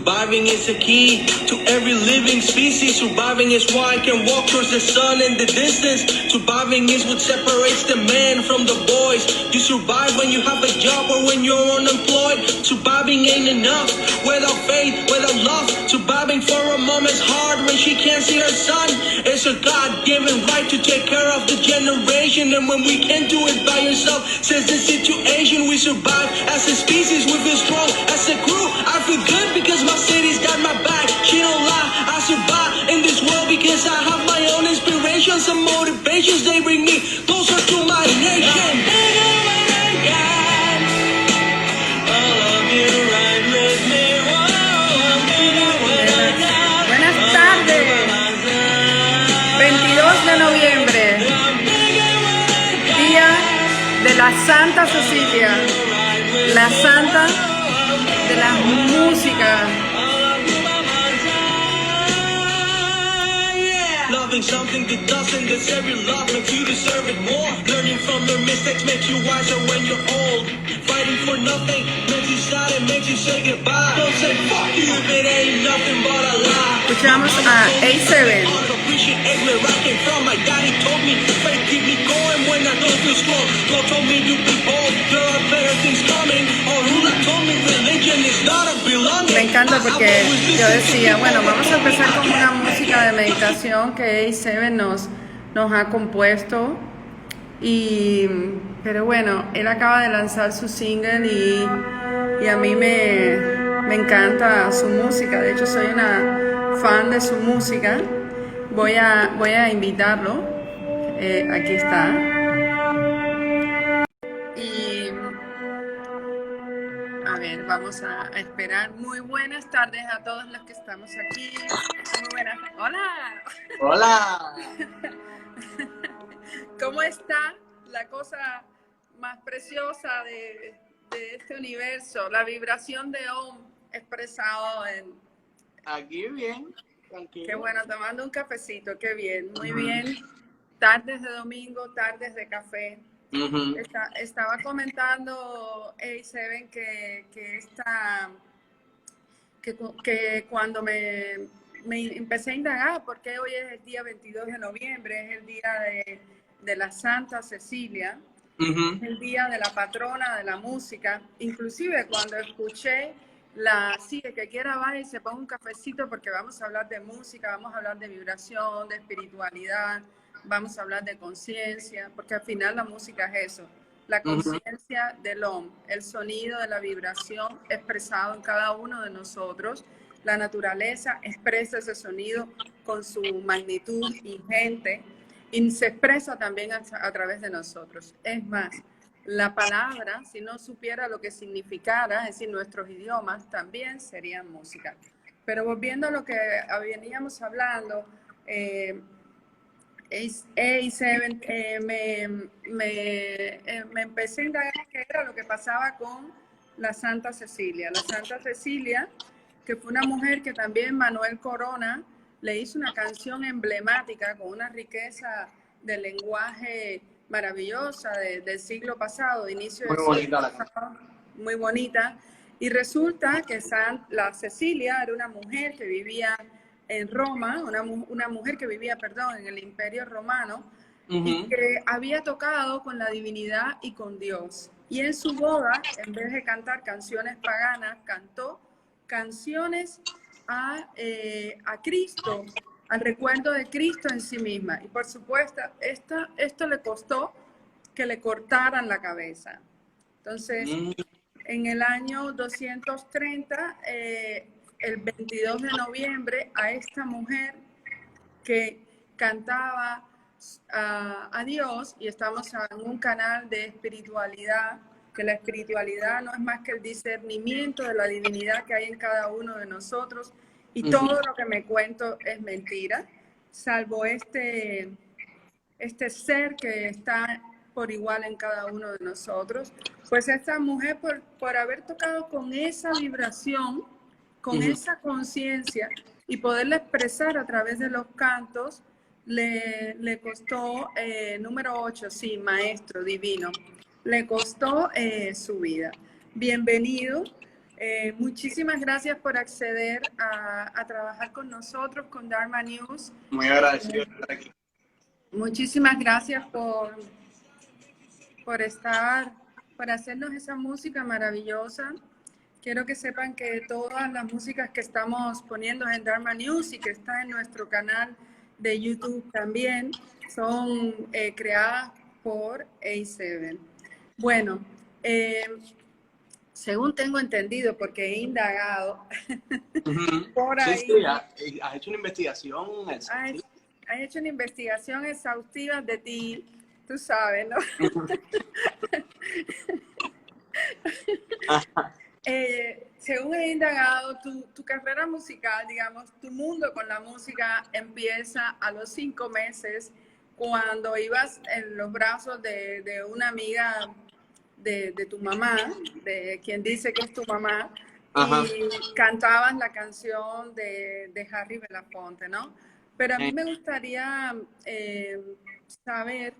Surviving is a key to every living species. Surviving is why I can walk towards the sun in the distance. Surviving is what separates the man from the boys. You survive when you have a job or when you're unemployed. Surviving ain't enough without faith, without love. Surviving for a moment's hard when she can't see her son. It's a God-given right to take care of the generation. And when we can't do it by yourself, says the situation, we survive as a species. We feel strong as a crew. I feel good because my city's got my back. She don't lie, I survive in this world because I have my own inspirations and motivations. They bring me closer to my nation. Buenas tardes. 22 de noviembre, día de la Santa Cecilia, la santa de la música. Loving something that doesn't deserve your love makes you deserve it more. Learning from your mistakes makes you wiser when you're old. Fighting for nothing makes you sad and makes you say goodbye. Don't say fuck you if it ain't nothing but a lie. Escuchamos a A7. Appreciate where I came from. My daddy told me faith keep me going when I don't feel strong. God told me to be bold. There are better things coming. Or Rula told me religion is not a belonging. Me encanta porque yo decía, bueno, vamos a empezar con una música de meditación que A7 nos ha compuesto. Pero bueno, él acaba de lanzar su single y a mí me encanta su música. De hecho, soy una fan de su música. Voy a invitarlo. Aquí está. Y a ver, vamos a esperar. Muy buenas tardes a todos los que estamos aquí. Muy buenas. Hola. Hola. ¿Cómo está la cosa más preciosa de este universo? La vibración de Om expresado en... Aquí bien, tranquilo. Qué bueno, tomando un cafecito, qué bien, muy bien. Tardes de domingo, tardes de café. Estaba comentando A7 que cuando me empecé a indagar, porque hoy es el día 22 de noviembre, es el día de la Santa Cecilia, es el día de la patrona de la música. Inclusive cuando escuché el que quiera vaya y se ponga un cafecito porque vamos a hablar de música, vamos a hablar de vibración, de espiritualidad, vamos a hablar de conciencia, porque al final la música es eso, la conciencia del Om, el sonido de la vibración expresado en cada uno de nosotros. La naturaleza expresa ese sonido con su magnitud ingente y se expresa también a través de nosotros. Es más, la palabra, si no supiera lo que significara, es decir, nuestros idiomas, también serían música. Pero volviendo a lo que veníamos hablando, A7, me empecé a indagar qué era lo que pasaba con la Santa Cecilia. La Santa Cecilia, que fue una mujer que también Manuel Corona le hizo una canción emblemática con una riqueza de lenguaje maravillosa del siglo pasado, de inicio del siglo pasado, muy bonita. Y resulta que la Cecilia era una mujer que vivía en Roma, una mujer que vivía, en el Imperio Romano, y que había tocado con la divinidad y con Dios. Y en su boda, en vez de cantar canciones paganas, cantó canciones a Cristo, al recuerdo de Cristo en sí misma. Y por supuesto, esto le costó que le cortaran la cabeza. Entonces, en el año 230, el 22 de noviembre, a esta mujer que cantaba a Dios, y estamos en un canal de espiritualidad, que la espiritualidad no es más que el discernimiento de la divinidad que hay en cada uno de nosotros, y todo lo que me cuento es mentira, salvo este ser que está por igual en cada uno de nosotros. Pues esta mujer, por haber tocado con esa vibración, con esa conciencia, y poderla expresar a través de los cantos, le costó, número 8, sí, maestro divino, le costó su vida. Bienvenido, Muchísimas gracias por acceder a trabajar con nosotros, con Dharma News. Muy agradecido de estar aquí. Muchísimas gracias por estar, por hacernos esa música maravillosa. Quiero que sepan que todas las músicas que estamos poniendo en Dharma News y que están en nuestro canal de YouTube también son creadas por A7. Bueno, según tengo entendido, porque he indagado por ahí. Sí, has hecho una investigación. Has hecho una investigación exhaustiva de ti, tú sabes, ¿no? Según he indagado, tu carrera musical, digamos, tu mundo con la música empieza a los 5 meses, cuando ibas en los brazos de una amiga de tu mamá, de quien dice que es tu mamá, Ajá. y cantabas la canción de Harry Belafonte, ¿no? Pero a mí me gustaría saber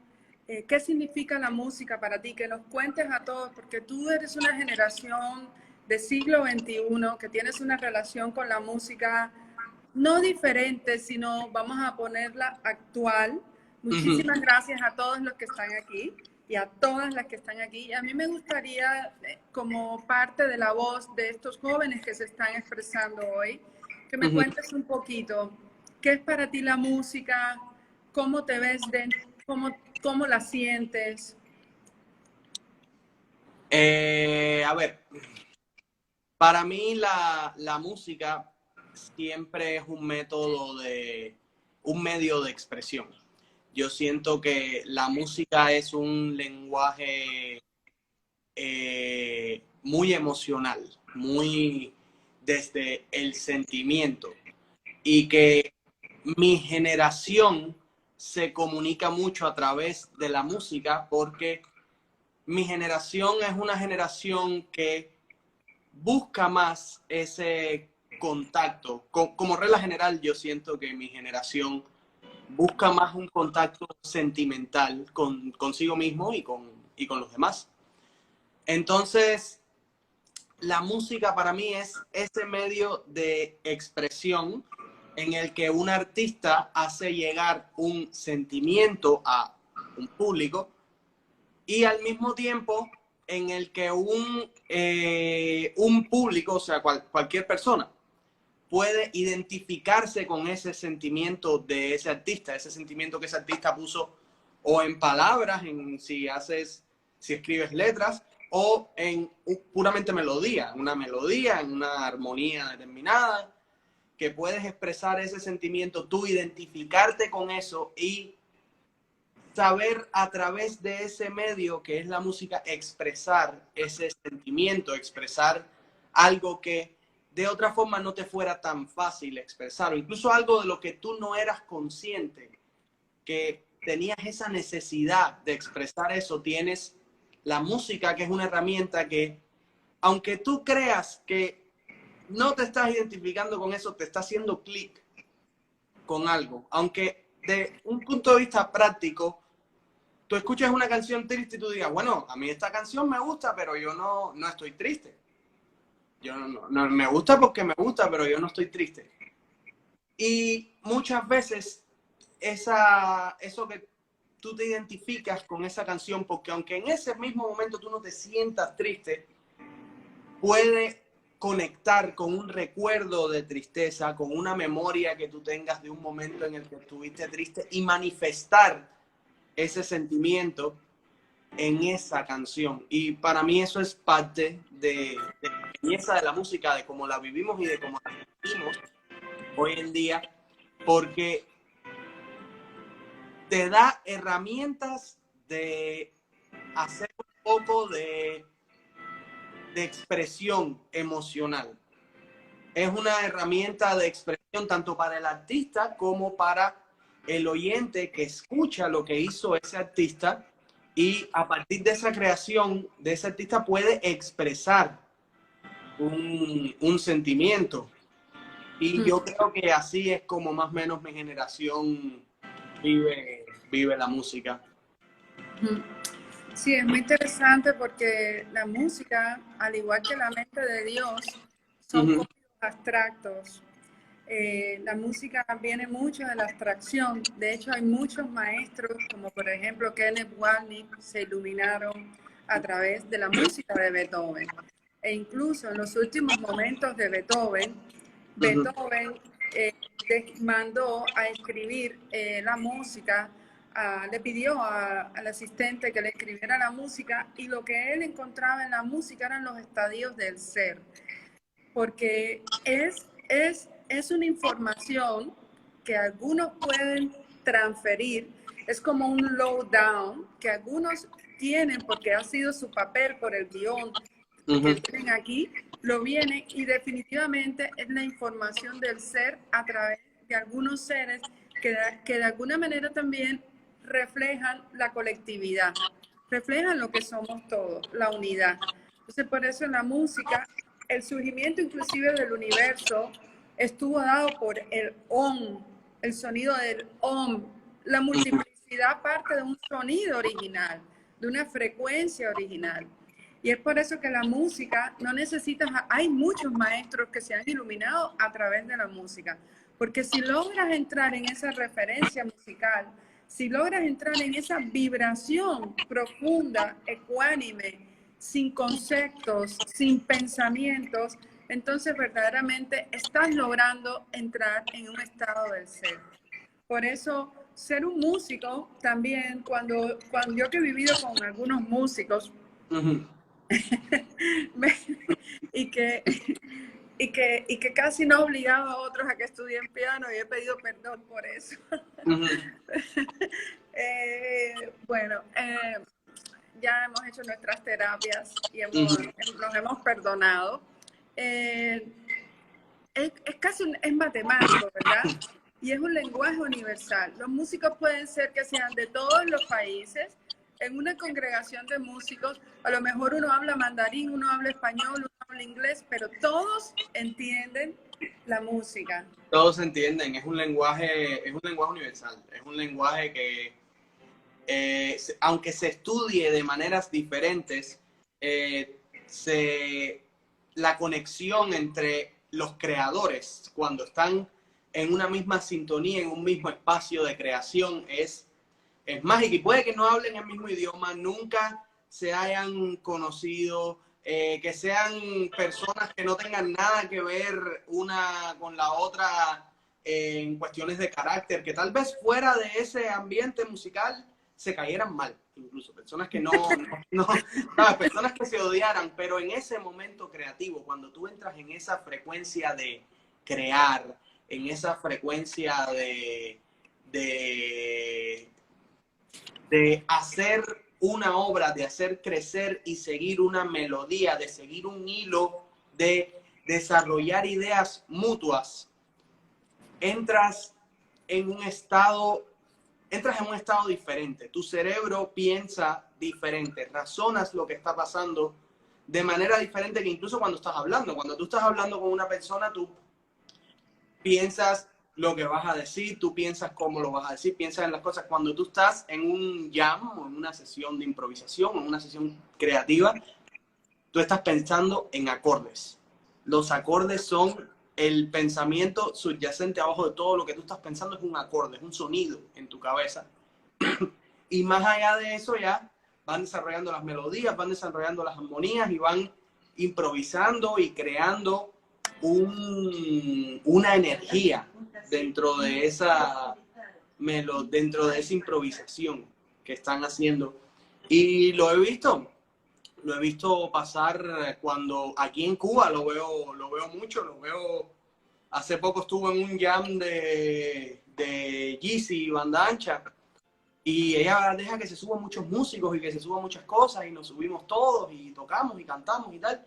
qué significa la música para ti, que nos cuentes a todos, porque tú eres una generación del siglo XXI, que tienes una relación con la música no diferente, sino vamos a ponerla actual. Muchísimas gracias a todos los que están aquí y a todas las que están aquí. Y a mí me gustaría, como parte de la voz de estos jóvenes que se están expresando hoy, que me cuentes un poquito qué es para ti la música, cómo te ves dentro, cómo la sientes. A ver, para mí la música siempre es un medio de expresión. Yo siento que la música es un lenguaje muy emocional, muy desde el sentimiento, y que mi generación se comunica mucho a través de la música, porque mi generación es una generación que busca más ese contacto. Como regla general, yo siento que mi generación busca más un contacto sentimental consigo mismo y con los demás. Entonces, la música para mí es ese medio de expresión en el que un artista hace llegar un sentimiento a un público, y al mismo tiempo en el que un público, o sea, cualquier persona, puede identificarse con ese sentimiento de ese artista, ese sentimiento que ese artista puso o en palabras, si escribes letras, o en puramente melodía, en una armonía determinada, que puedes expresar ese sentimiento, tú identificarte con eso y saber a través de ese medio que es la música expresar ese sentimiento, expresar algo que de otra forma no te fuera tan fácil expresar, o incluso algo de lo que tú no eras consciente, que tenías esa necesidad de expresar eso. Tienes la música, que es una herramienta que, aunque tú creas que no te estás identificando con eso, te está haciendo clic con algo. Aunque de un punto de vista práctico, tú escuchas una canción triste y tú digas, bueno, a mí esta canción me gusta, pero yo no estoy triste. Yo no me gusta porque me gusta, pero yo no estoy triste. Y muchas veces eso que tú te identificas con esa canción, porque aunque en ese mismo momento tú no te sientas triste, puede conectar con un recuerdo de tristeza, con una memoria que tú tengas de un momento en el que estuviste triste, y manifestar ese sentimiento en esa canción. Y para mí eso es parte de la belleza de la música, de cómo la vivimos y de cómo la vivimos hoy en día, porque te da herramientas de hacer un poco de expresión emocional. Es una herramienta de expresión tanto para el artista como para el oyente que escucha lo que hizo ese artista, y a partir de esa creación de ese artista puede expresar un sentimiento. Y yo creo que así es como más o menos mi generación vive la música. Sí, es muy interesante porque la música, al igual que la mente de Dios, son Ujú, códigos abstractos. La música viene mucho de la abstracción. De hecho, hay muchos maestros, como por ejemplo Kenneth Wapnick, se iluminaron a través de la música de Beethoven. E incluso en los últimos momentos de Beethoven, ujú, Beethoven mandó a escribir la música, le pidió al asistente que le escribiera la música y lo que él encontraba en la música eran los estadios del ser, porque es una información que algunos pueden transferir, es como un lowdown que algunos tienen porque ha sido su papel por el guión que ujú. vienen aquí, lo vienen y definitivamente es la información del ser a través de algunos seres que de alguna manera también reflejan la colectividad, reflejan lo que somos todos, la unidad. Entonces, por eso en la música, el surgimiento inclusive del universo estuvo dado por el OM, el sonido del OM. La multiplicidad parte de un sonido original, de una frecuencia original. Y es por eso que la música no necesita, hay muchos maestros que se han iluminado a través de la música, porque si logras entrar en esa referencia musical, si logras entrar en esa vibración profunda, ecuánime, sin conceptos, sin pensamientos, entonces verdaderamente estás logrando entrar en un estado del ser. Por eso, ser un músico también, cuando yo que he vivido con algunos músicos, Ujú, y que, y que casi no he obligado a otros a que estudien piano y he pedido perdón por eso. ujú, Bueno, ya hemos hecho nuestras terapias y ujú. nos hemos perdonado. Eh, es casi es matemático, ¿verdad? Y es un lenguaje universal. Los músicos pueden ser que sean de todos los países. En una congregación de músicos, a lo mejor uno habla mandarín, uno habla español, uno habla inglés, pero todos entienden la música. Todos se entienden, es un lenguaje universal, es un lenguaje que, aunque se estudie de maneras diferentes, eh, se, la conexión entre los creadores, cuando están en una misma sintonía, en un mismo espacio de creación, es mágica. Y puede que no hablen el mismo idioma, nunca se hayan conocido, que sean personas que no tengan nada que ver una con la otra en cuestiones de carácter, que tal vez fuera de ese ambiente musical se cayeran mal, incluso personas que ¿sabes? Personas que se odiaran, pero en ese momento creativo, cuando tú entras en esa frecuencia de crear, en esa frecuencia de, de hacer una obra, de hacer crecer y seguir una melodía, de seguir un hilo, de desarrollar ideas mutuas, entras en un estado, entras en un estado diferente. Tu cerebro piensa diferente, razonas lo que está pasando de manera diferente que incluso cuando estás hablando. Cuando tú estás hablando con una persona, tú piensas lo que vas a decir, tú piensas cómo lo vas a decir, piensas en las cosas. Cuando tú estás en un jam o en una sesión de improvisación, en una sesión creativa, tú estás pensando en acordes. Los acordes son el pensamiento subyacente abajo de todo lo que tú estás pensando, es un acorde, es un sonido en tu cabeza. Y más allá de eso ya van desarrollando las melodías, van desarrollando las armonías y van improvisando y creando una energía dentro de dentro de esa improvisación que están haciendo. Y lo he visto pasar cuando aquí en Cuba lo veo mucho, lo veo. Hace poco estuve en un jam de Yeezy y Banda Ancha, y ella deja que se suban muchos músicos y que se suban muchas cosas, y nos subimos todos y tocamos y cantamos y tal.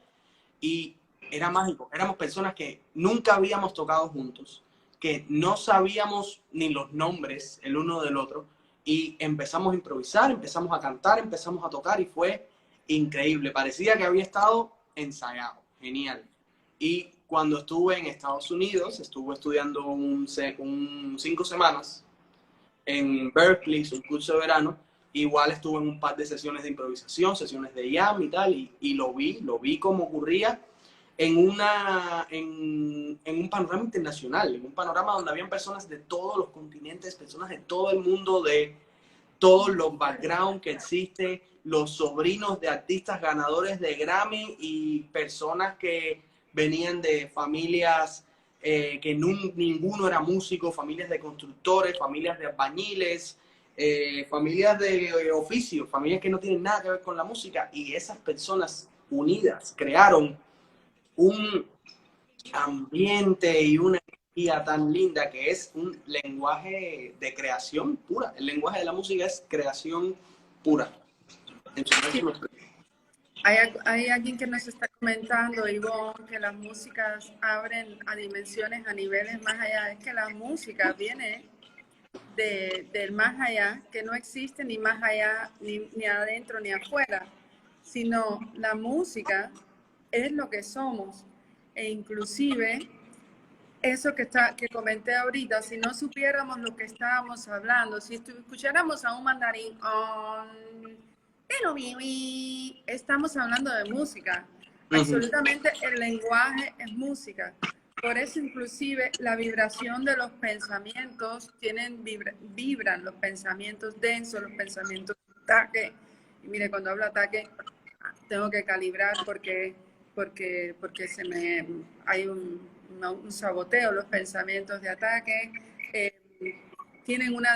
Y era mágico. Éramos personas que nunca habíamos tocado juntos, que no sabíamos ni los nombres el uno del otro, y empezamos a improvisar, empezamos a cantar, empezamos a tocar y fue increíble. Parecía que había estado ensayado. Genial. Y cuando estuve en Estados Unidos, estuve estudiando 5 semanas en Berkeley, un curso de verano, Igual estuve en un par de sesiones de improvisación, sesiones de jam y tal, y lo vi cómo ocurría en un panorama internacional, en un panorama donde habían personas de todos los continentes, personas de todo el mundo, de todos los backgrounds que existen, los sobrinos de artistas ganadores de Grammy y personas que venían de familias que ninguno era músico, familias de constructores, familias de albañiles, familias de oficio, familias que no tienen nada que ver con la música, y esas personas unidas crearon un ambiente y una energía tan linda que es un lenguaje de creación pura. El lenguaje de la música es creación pura. En su máximo expresión. Hay alguien que nos está comentando, Ivonne, que las músicas abren a dimensiones, a niveles más allá. Es que la música viene del más allá, que no existe ni más allá, ni adentro, ni afuera, sino la música es lo que somos. E inclusive, eso que comenté ahorita, si no supiéramos lo que estábamos hablando, si escucháramos a un mandarín, estamos hablando de música. Absolutamente el lenguaje es música. Por eso inclusive la vibración de los pensamientos vibran los pensamientos densos, los pensamientos ataque. Y mire, cuando hablo ataque, tengo que calibrar porque hay un saboteo. Los pensamientos de ataque tienen una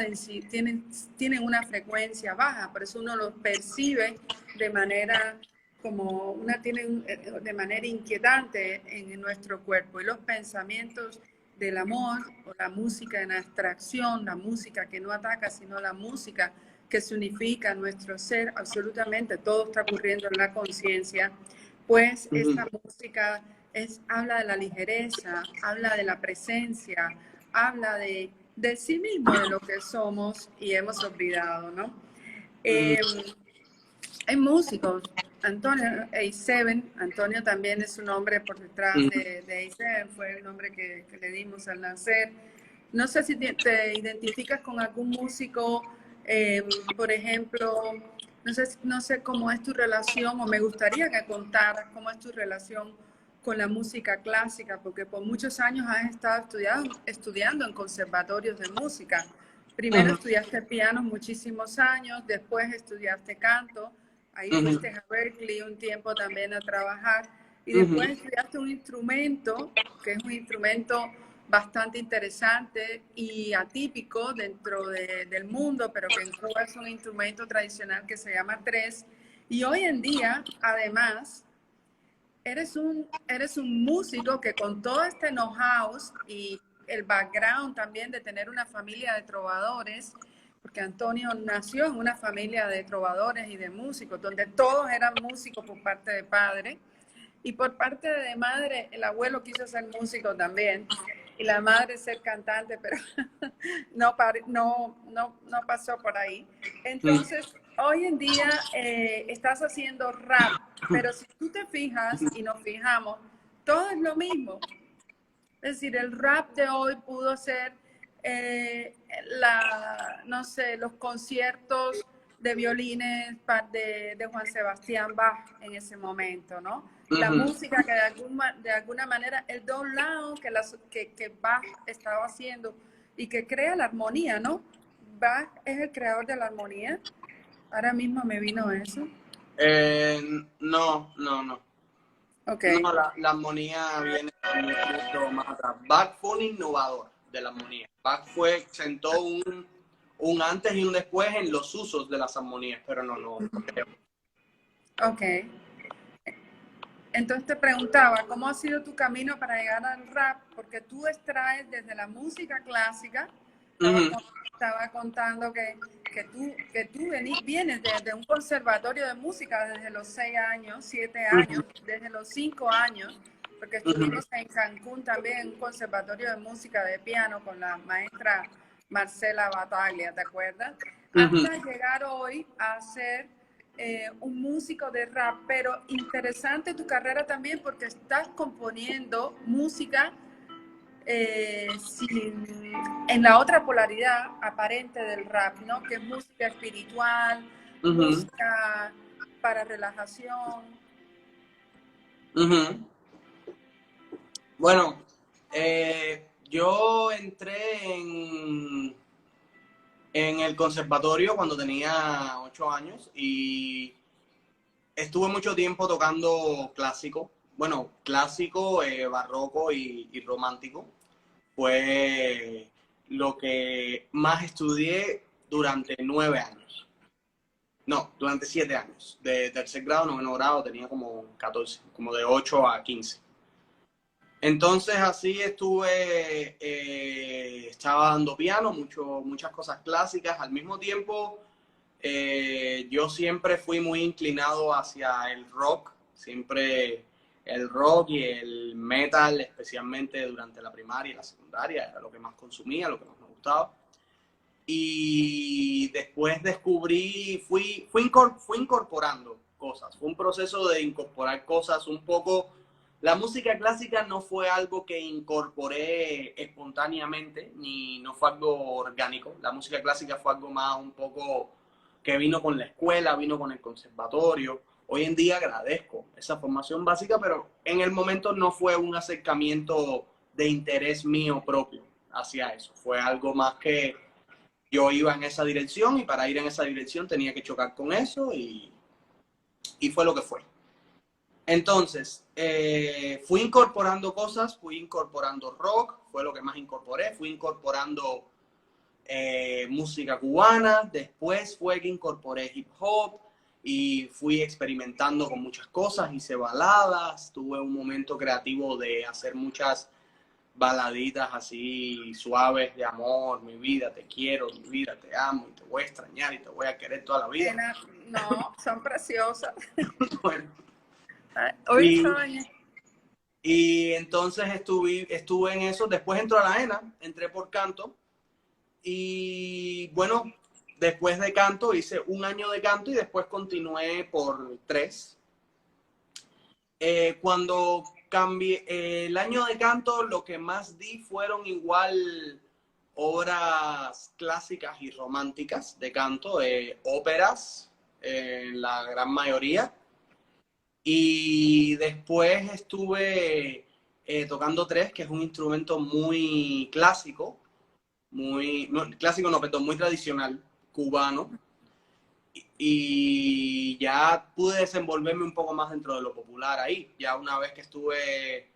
frecuencia baja, por eso uno los percibe de manera de manera inquietante en nuestro cuerpo. Y los pensamientos del amor, o la música en abstracción, la música que no ataca, sino la música que se unifica en nuestro ser, absolutamente todo está ocurriendo en la conciencia, pues esta música habla de la ligereza, habla de la presencia, habla de sí mismo, de lo que somos y hemos olvidado, ¿no? Hay músicos, Antonio A7, Antonio también es un nombre por detrás de A7, fue el nombre que le dimos al nacer. No sé si te identificas con algún músico, por ejemplo, no sé cómo es tu relación, o me gustaría que contaras cómo es tu relación con la música clásica, porque por muchos años has estado estudiando en conservatorios de música. Primero estudiaste piano muchísimos años, después estudiaste canto, ahí fuiste a Berkeley un tiempo también a trabajar, y después estudiaste un instrumento, que es un instrumento bastante interesante y atípico dentro del mundo, pero que en Cuba es un instrumento tradicional que se llama tres, y hoy en día, además, eres un músico que con todo este know-how y el background también de tener una familia de trovadores, porque Antonio nació en una familia de trovadores y de músicos, donde todos eran músicos por parte de padre, y por parte de madre, el abuelo quiso ser músico también, y la madre ser cantante, pero no pasó por ahí. Entonces, hoy en día estás haciendo rap, pero si tú te fijas y nos fijamos, todo es lo mismo. Es decir, el rap de hoy pudo ser, no sé, los conciertos de violines de Juan Sebastián Bach en ese momento, ¿no? La música que de alguna manera, el download que Bach estaba haciendo y que crea la armonía, ¿no? Bach es el creador de la armonía. Ahora mismo me vino eso. No. Okay. No, la armonía viene mucho más atrás. Bach fue un innovador de la armonía. Bach sentó un antes y un después en los usos de las armonías, pero no creo. Ok. Entonces te preguntaba, ¿cómo ha sido tu camino para llegar al rap? Porque tú extraes desde la música clásica, estaba contando que tú vienes de un conservatorio de música desde los 6 años, 7 años, desde los 5 años, porque estuvimos en Cancún también en un conservatorio de música de piano con la maestra Marcela Bataglia, ¿te acuerdas? Hasta llegar hoy a ser un músico de rap, pero interesante tu carrera también porque estás componiendo música en la otra polaridad aparente del rap, ¿no? Que es música espiritual, música para relajación. Bueno, yo entré en el conservatorio cuando tenía 8 años y estuve mucho tiempo tocando clásico. Bueno, clásico, barroco y romántico. Fue lo que más estudié durante 9 años. No, durante 7 años. De tercer grado, noveno grado, tenía como 14, como de 8 a 15. Entonces así estuve, estaba dando piano, muchas cosas clásicas. Al mismo tiempo, yo siempre fui muy inclinado hacia el rock, siempre el rock y el metal, especialmente durante la primaria y la secundaria, era lo que más consumía, lo que más me gustaba. Y después descubrí, fui incorporando cosas, fue un proceso de incorporar cosas un poco. La música clásica no fue algo que incorporé espontáneamente, ni no fue algo orgánico. La música clásica fue algo más un poco que vino con la escuela, vino con el conservatorio. Hoy en día agradezco esa formación básica, pero en el momento no fue un acercamiento de interés mío propio hacia eso. Fue algo más que yo iba en esa dirección y para ir en esa dirección tenía que chocar con eso y fue lo que fue. Entonces, fui incorporando cosas, fui incorporando rock, fue lo que más incorporé, fui incorporando música cubana, después fue que incorporé hip hop y fui experimentando con muchas cosas, hice baladas, tuve un momento creativo de hacer muchas baladitas así suaves de amor, mi vida, te quiero, mi vida, te amo y te voy a extrañar y te voy a querer toda la vida. No, son preciosas. Bueno. Hoy Y entonces estuve en eso, después entró a la ENA, entré por canto y bueno, después de canto hice 1 año de canto y después continué por 3. Cuando cambié el año de canto, lo que más di fueron igual obras clásicas y románticas de canto, óperas, la gran mayoría. Y después estuve tocando 3, que es un instrumento muy clásico, muy tradicional, cubano. Y ya pude desenvolverme un poco más dentro de lo popular ahí. Ya una vez que estuve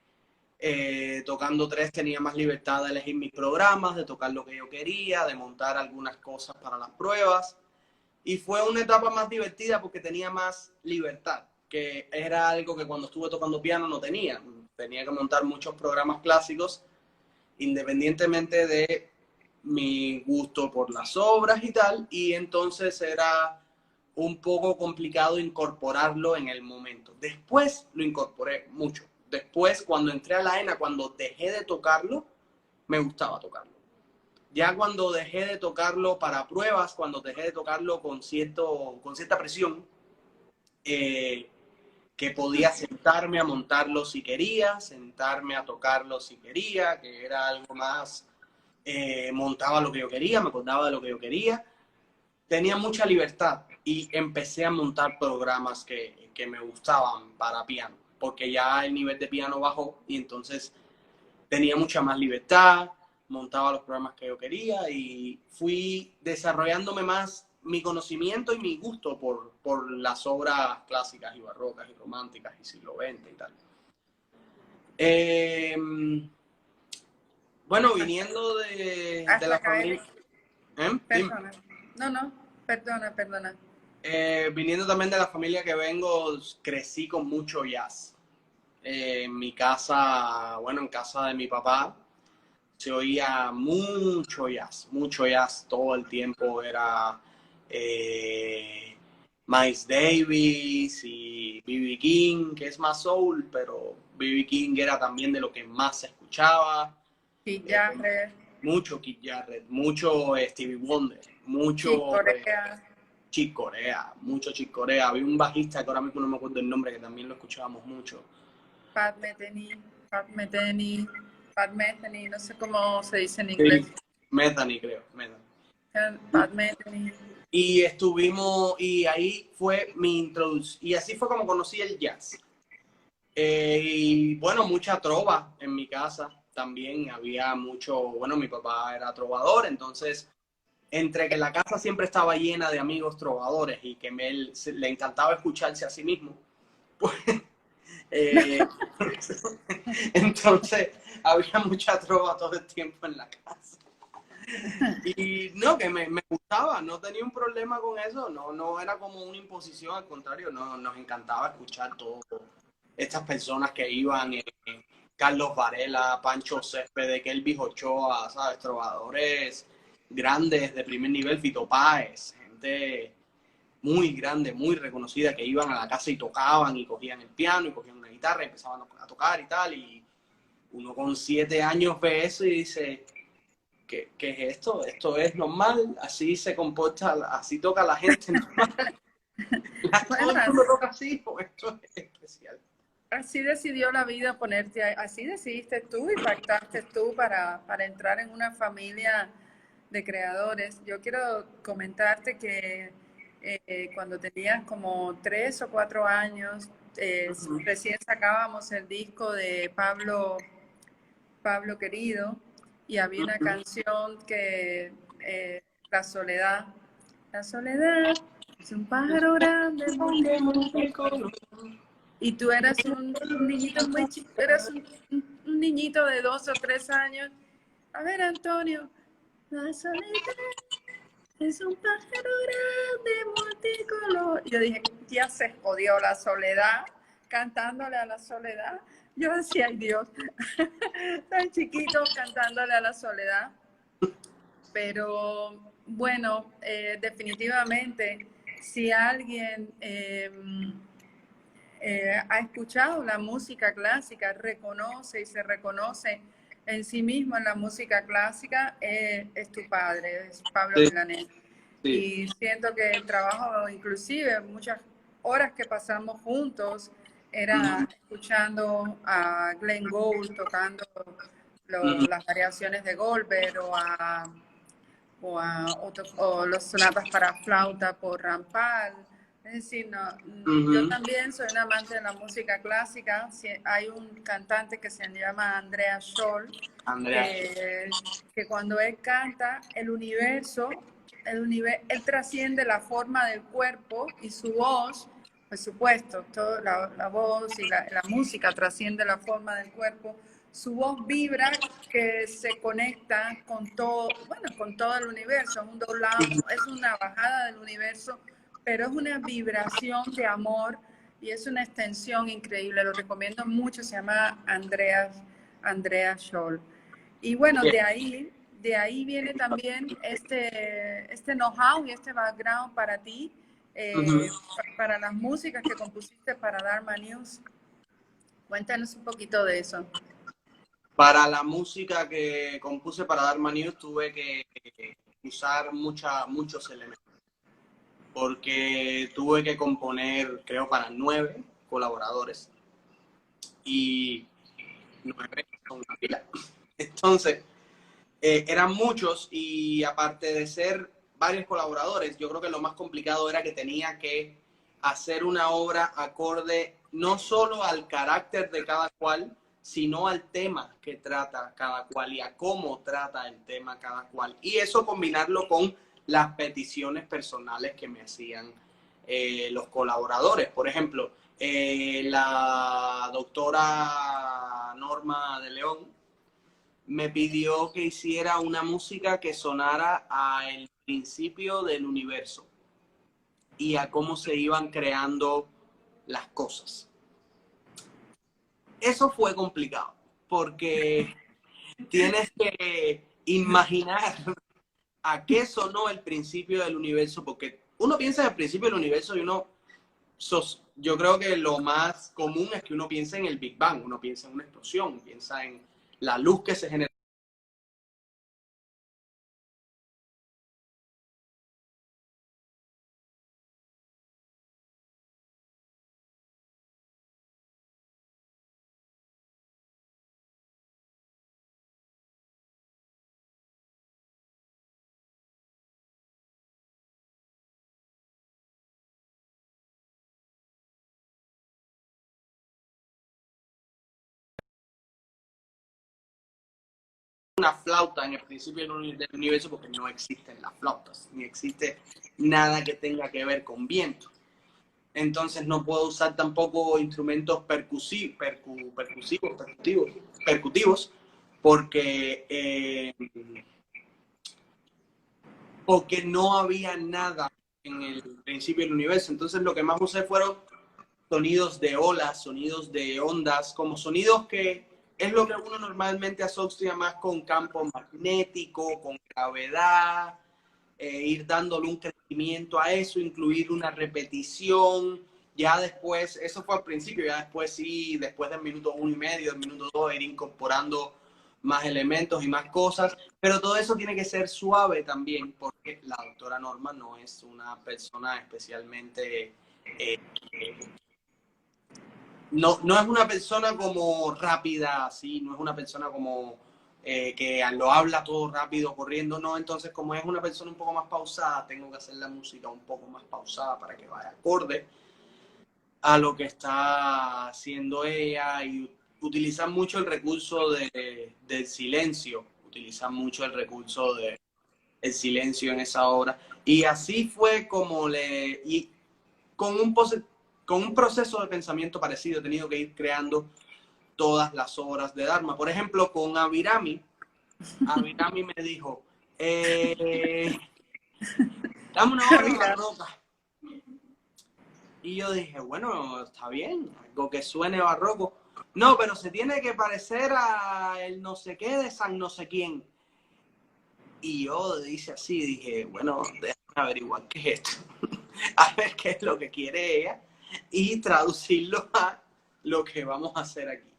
tocando 3 tenía más libertad de elegir mis programas, de tocar lo que yo quería, de montar algunas cosas para las pruebas. Y fue una etapa más divertida porque tenía más libertad, que era algo que cuando estuve tocando piano no tenía. Tenía que montar muchos programas clásicos, independientemente de mi gusto por las obras y tal, y entonces era un poco complicado incorporarlo en el momento. Después lo incorporé mucho. Después, cuando entré a la ENA, cuando dejé de tocarlo, me gustaba tocarlo. Ya cuando dejé de tocarlo para pruebas, cuando dejé de tocarlo con cierta presión, que podía sentarme a montarlo si quería, sentarme a tocarlo si quería, que era algo más, montaba lo que yo quería, me acordaba de lo que yo quería, tenía mucha libertad y empecé a montar programas que me gustaban para piano, porque ya el nivel de piano bajó y entonces tenía mucha más libertad, montaba los programas que yo quería y fui desarrollándome más mi conocimiento y mi gusto por las obras clásicas y barrocas y románticas y siglo XX y tal. Bueno, viniendo de la familia... Perdona. No, perdona. Viniendo también de la familia que vengo, crecí con mucho jazz. En mi casa, bueno, en casa de mi papá, se oía mucho jazz todo el tiempo. Era Miles Davis y B.B. King, que es más soul, pero B.B. King era también de lo que más se escuchaba. Keith Jarrett. Mucho Keith Jarrett, mucho Stevie Wonder, mucho Chick Corea, mucho Chick Corea. Había un bajista que ahora mismo no me acuerdo el nombre, que también lo escuchábamos mucho. Pat Metheny. Pat Metheny, no sé cómo se dice en inglés. Sí, Metheny, creo. Metheny. Pat Metheny. Y estuvimos, y ahí fue mi introducción, y así fue como conocí el jazz. Y bueno, mucha trova en mi casa también, había mucho, bueno, mi papá era trovador, entonces entre que la casa siempre estaba llena de amigos trovadores y que le encantaba escucharse a sí mismo, pues eh, entonces había mucha trova todo el tiempo en la casa. Y no, que me gustaba, no tenía un problema con eso, no era como una imposición, al contrario, nos encantaba escuchar todo. Estas personas que iban, Carlos Varela, Pancho Céspedes, Kelvis Ochoa, ¿sabes? Trovadores grandes de primer nivel, Fito Páez, gente muy grande, muy reconocida, que iban a la casa y tocaban y cogían el piano y cogían una guitarra y empezaban a tocar y tal. Y uno con 7 años ve eso y dice, ¿qué es esto? ¿Esto es normal? ¿Así se comporta, así toca la gente normal? ¿Todo Bueno, el mundo toca así o esto es especial? así decidió la vida ponerte, así decidiste tú y pactaste tú para entrar en una familia de creadores. Yo quiero comentarte que cuando tenías como 3 o 4 años, recién sacábamos el disco de Pablo Querido, y había una canción que, La Soledad. La soledad es un pájaro grande, multicolor. Y tú eras un niñito muy chico, eras un niñito de 2 o 3 años. A ver, Antonio, la soledad es un pájaro grande, multicolor. Y yo dije, ya se jodió la soledad, cantándole a la soledad. Yo decía, ay Dios, tan chiquito cantándole a la soledad. Pero bueno, definitivamente, si alguien ha escuchado la música clásica, reconoce y se reconoce en sí mismo en la música clásica, es tu padre, es Pablo Sí, Milanés. sí. Y siento que el trabajo, inclusive muchas horas que pasamos juntos, era escuchando a Glenn Gould tocando Ujú, las variaciones de Goldberg o los sonatas para flauta por Rampal. Es decir, no, yo ujú. también soy un amante de la música clásica. Hay un cantante que se llama Andrea Scholl, Andrea. que cuando él canta, él trasciende la forma del cuerpo y su voz, por supuesto, la voz y la música trasciende la forma del cuerpo. Su voz vibra que se conecta con todo, bueno, con todo el universo, es una bajada del universo, pero es una vibración de amor y es una extensión increíble. Lo recomiendo mucho, se llama Andrea Scholl. Y bueno, de ahí viene también este know-how y este background para ti, Ujú. para las músicas que compusiste para Dharma News. Cuéntanos un poquito de eso. Para la música que compuse para Dharma News tuve que usar muchos elementos, porque tuve que componer, creo, para 9 colaboradores y 9 son una pila. Entonces, eran muchos y aparte de ser varios colaboradores, yo creo que lo más complicado era que tenía que hacer una obra acorde no solo al carácter de cada cual, sino al tema que trata cada cual y a cómo trata el tema cada cual. Y eso combinarlo con las peticiones personales que me hacían los colaboradores. Por ejemplo, la doctora Norma de León me pidió que hiciera una música que sonara al principio del universo y a cómo se iban creando las cosas. Eso fue complicado porque tienes que imaginar a qué sonó el principio del universo, porque uno piensa en el principio del universo y yo creo que lo más común es que uno piensa en el Big Bang, uno piensa en una explosión, piensa en la luz que se genera una flauta en el principio del universo porque no existen las flautas, ni existe nada que tenga que ver con viento. Entonces no puedo usar tampoco instrumentos percutivos, porque, porque no había nada en el principio del universo. Entonces lo que más usé fueron sonidos de olas, sonidos de ondas, como sonidos que es lo que uno normalmente asocia más con campo magnético, con gravedad, ir dándole un crecimiento a eso, incluir una repetición. Ya después, eso fue al principio, ya después sí, después del minuto 1.5, del minuto 2, ir incorporando más elementos y más cosas, pero todo eso tiene que ser suave también, porque la doctora Norma no es una persona especialmente... no es una persona como rápida, así, no es una persona como que lo habla todo rápido, corriendo, no. Entonces, como es una persona un poco más pausada, tengo que hacer la música un poco más pausada para que vaya acorde a lo que está haciendo ella, y utilizan mucho el recurso del silencio, utilizan mucho el recurso del silencio en esa obra. Y así fue como con un proceso de pensamiento parecido he tenido que ir creando todas las obras de Dharma. Por ejemplo, con Abirami me dijo, dame una obra barroca. Y yo dije, bueno, está bien, algo que suene barroco. No, pero se tiene que parecer a el no sé qué de San no sé quién. Y yo dije, bueno, déjame averiguar qué es esto. A ver qué es lo que quiere ella y traducirlo a lo que vamos a hacer aquí.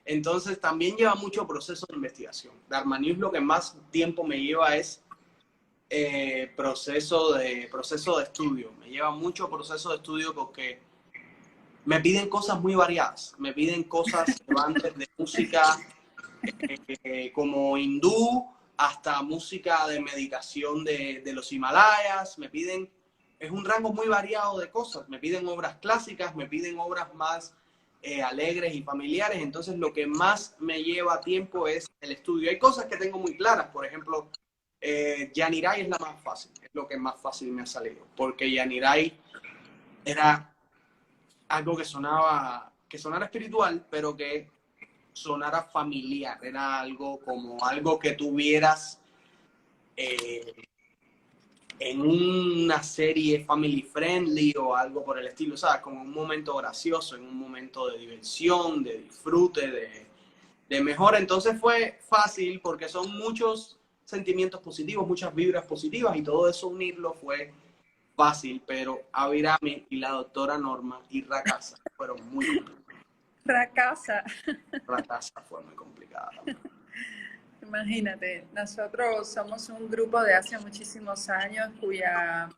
Entonces también lleva mucho proceso de investigación. Dharma News lo que más tiempo me lleva es proceso de estudio. Me lleva mucho proceso de estudio porque me piden cosas muy variadas. Me piden cosas que van desde música como hindú hasta música de meditación de los Himalayas. Me piden, es un rango muy variado de cosas. Me piden obras clásicas, me piden obras más alegres y familiares. Entonces lo que más me lleva tiempo es el estudio. Hay cosas que tengo muy claras, por ejemplo, Yanirai es la más fácil, es lo que más fácil me ha salido, porque Yanirai era algo que sonara espiritual, pero que sonara familiar, era algo como algo que tuvieras en una serie family friendly o algo por el estilo, ¿sabes? Como un momento gracioso, en un momento de diversión, de disfrute, de mejora. Entonces fue fácil porque son muchos sentimientos positivos, muchas vibras positivas, y todo eso unirlo fue fácil, pero Abirami y la doctora Norma y Rakasa fueron muy complicados. Rakasa fue muy complicada también. Imagínate, nosotros somos un grupo de hace muchísimos años cuya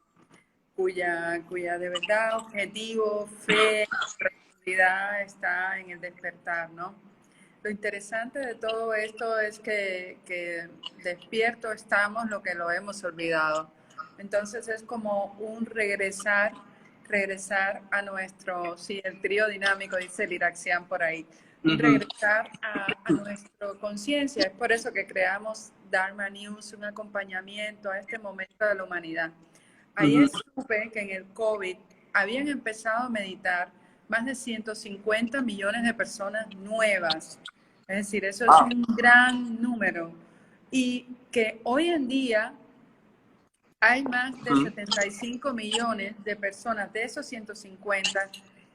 de verdad objetivo, fe, realidad está en el despertar, ¿no? Lo interesante de todo esto es que despierto estamos lo que lo hemos olvidado. Entonces es como un regresar a nuestro, sí, el trío dinámico, dice Liraxian por ahí, regresar a nuestra conciencia. Es por eso que creamos Dharma News, un acompañamiento a este momento de la humanidad. Ayer supe que en el COVID habían empezado a meditar más de 150 millones de personas nuevas. Es decir, eso es un gran número. Y que hoy en día hay más de 75 millones de personas de esos 150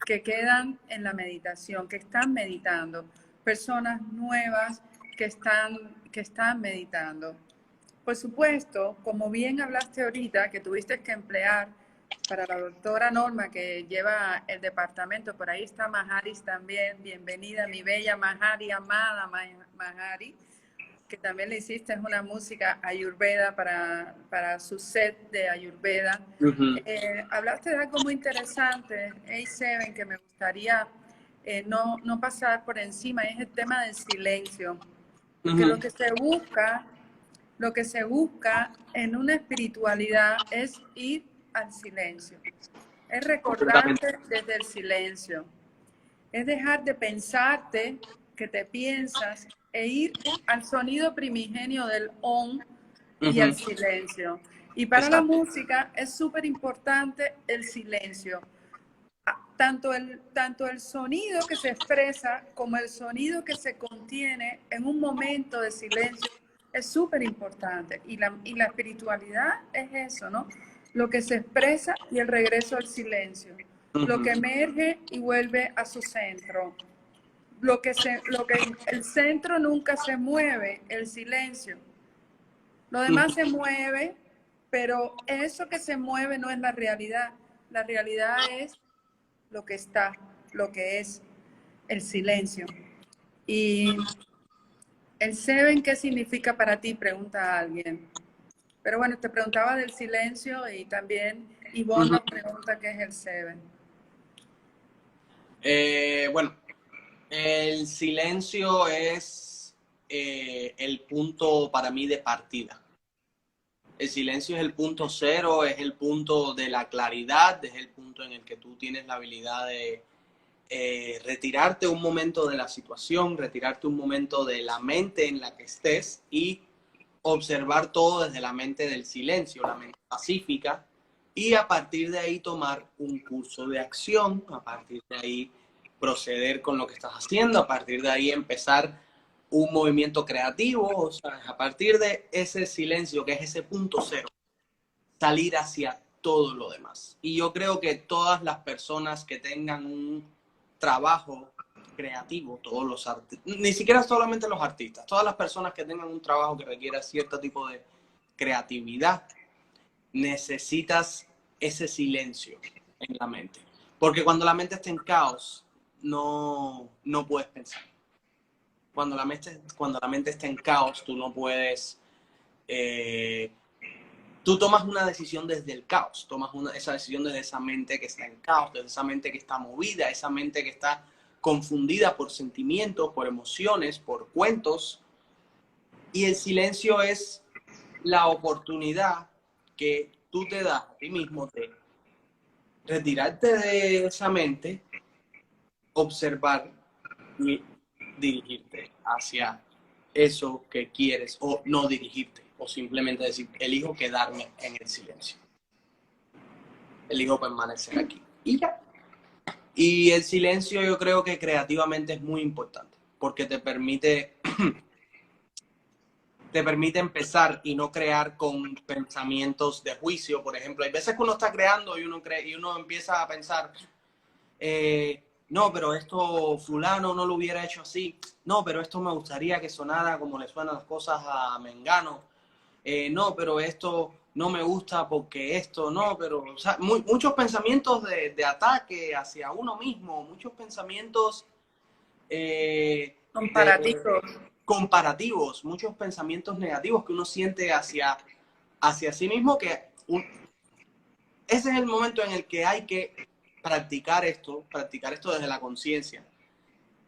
que quedan en la meditación, que están meditando. Personas nuevas que están meditando. Por supuesto, como bien hablaste ahorita, que tuviste que emplear para la doctora Norma, que lleva el departamento, por ahí está Maharis también. Bienvenida, mi bella Mahari, amada Mahari, que también le hiciste una música ayurveda para su set de ayurveda. Hablaste de algo muy interesante, A7, que me gustaría no pasar por encima, es el tema del silencio. Que lo que se busca en una espiritualidad es ir al silencio, es recordarte desde el silencio, es dejar de pensarte que te piensas e ir al sonido primigenio del OM y al silencio. Y para la música es súper importante el silencio. Tanto el sonido que se expresa como el sonido que se contiene en un momento de silencio es súper importante. Y la espiritualidad es eso, ¿no? Lo que se expresa y el regreso al silencio. Lo que emerge y vuelve a su centro. El centro nunca se mueve, el silencio. Lo demás se mueve, pero eso que se mueve no es la realidad. La realidad es lo que está, lo que es el silencio. Y el Seven, ¿qué significa para ti? Pregunta a alguien. Pero bueno, te preguntaba del silencio y también Ivonne nos pregunta qué es el Seven. Bueno, el silencio es el punto para mí de partida. El silencio es el punto cero, es el punto de la claridad, es el punto en el que tú tienes la habilidad de retirarte un momento de la situación, retirarte un momento de la mente en la que estés y observar todo desde la mente del silencio, la mente pacífica, y a partir de ahí tomar un curso de acción, a partir de ahí proceder con lo que estás haciendo, a partir de ahí empezar un movimiento creativo, o sea, a partir de ese silencio, que es ese punto cero, salir hacia todo lo demás. Y yo creo que todas las personas que tengan un trabajo creativo, todos los artistas, ni siquiera solamente los artistas, todas las personas que tengan un trabajo que requiera cierto tipo de creatividad, necesitas ese silencio en la mente. Porque cuando la mente está en caos, no puedes pensar. Cuando la mente está en caos, tú no puedes... tú tomas una decisión desde el caos, esa decisión desde esa mente que está en caos, desde esa mente que está movida, esa mente que está confundida por sentimientos, por emociones, por cuentos. Y el silencio es la oportunidad que tú te das a ti mismo de retirarte de esa mente, observar y dirigirte hacia eso que quieres, o no dirigirte, o simplemente decir, elijo quedarme en el silencio. Elijo permanecer aquí. Y ya. Y el silencio yo creo que creativamente es muy importante, porque te permite empezar y no crear con pensamientos de juicio. Por ejemplo, hay veces que uno está creando y uno empieza a pensar, no, pero esto fulano no lo hubiera hecho así. No, pero esto me gustaría que sonara como le suenan las cosas a Mengano. No, pero esto no me gusta porque esto, no, pero... O sea, muchos pensamientos de ataque hacia uno mismo, muchos pensamientos... comparativos, muchos pensamientos negativos que uno siente hacia sí mismo, ese es el momento en el que hay que practicar esto desde la conciencia,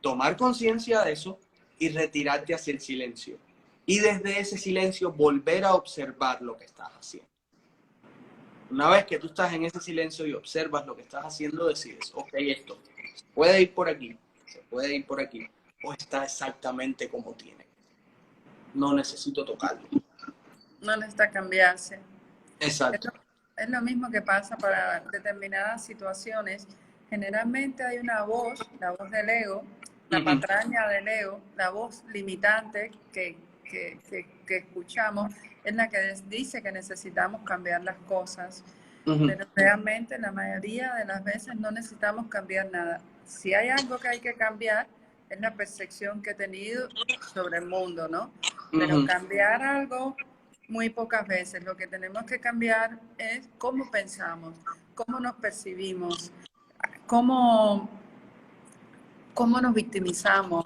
tomar conciencia de eso y retirarte hacia el silencio. Y desde ese silencio volver a observar lo que estás haciendo. Una vez que tú estás en ese silencio y observas lo que estás haciendo, decides, ok, esto se puede ir por aquí, se puede ir por aquí, o está exactamente como tiene. No necesito tocarlo. No necesita cambiarse. Exacto. Es lo mismo que pasa para determinadas situaciones. Generalmente hay una voz, la voz del ego, la patraña del ego, la voz limitante que escuchamos, es la que dice que necesitamos cambiar las cosas. Pero realmente la mayoría de las veces no necesitamos cambiar nada. Si hay algo que hay que cambiar, es la percepción que he tenido sobre el mundo, ¿no? Pero cambiar algo, muy pocas veces. Lo que tenemos que cambiar es cómo pensamos, cómo nos percibimos, cómo nos victimizamos,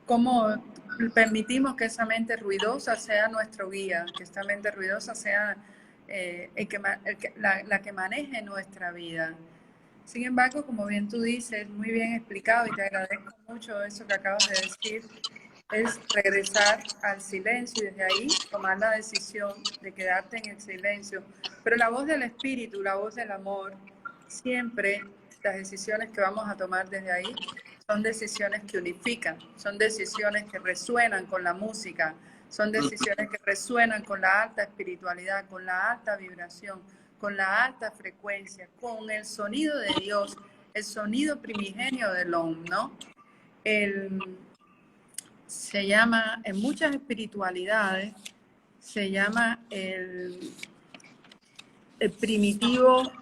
cómo permitimos que esa mente ruidosa sea nuestro guía, que esta mente ruidosa sea la que maneje nuestra vida. Sin embargo, como bien tú dices, muy bien explicado, y te agradezco mucho eso que acabas de decir, es regresar al silencio y desde ahí tomar la decisión de quedarte en el silencio. Pero la voz del espíritu, la voz del amor, siempre las decisiones que vamos a tomar desde ahí son decisiones que unifican, son decisiones que resuenan con la música, son decisiones que resuenan con la alta espiritualidad, con la alta vibración, con la alta frecuencia, con el sonido de Dios, el sonido primigenio del Om, ¿no? Se llama, en muchas espiritualidades, se llama el primitivo,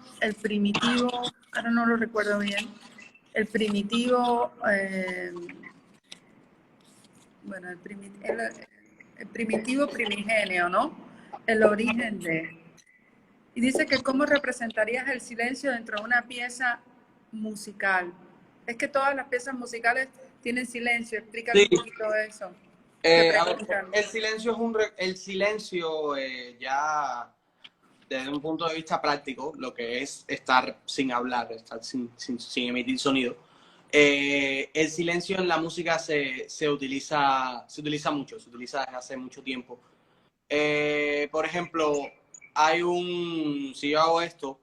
ahora no lo recuerdo bien, el primitivo, bueno, el primitivo primigenio, ¿no? El origen de. Y dice que cómo representarías el silencio dentro de una pieza musical. Es que todas las piezas musicales tienen silencio. Explícame Sí. un poquito eso. A ver, el silencio el silencio ya desde un punto de vista práctico, lo que es estar sin hablar, estar sin emitir sonido. El silencio en la música se utiliza mucho, se utiliza desde hace mucho tiempo. Por ejemplo, si yo hago esto,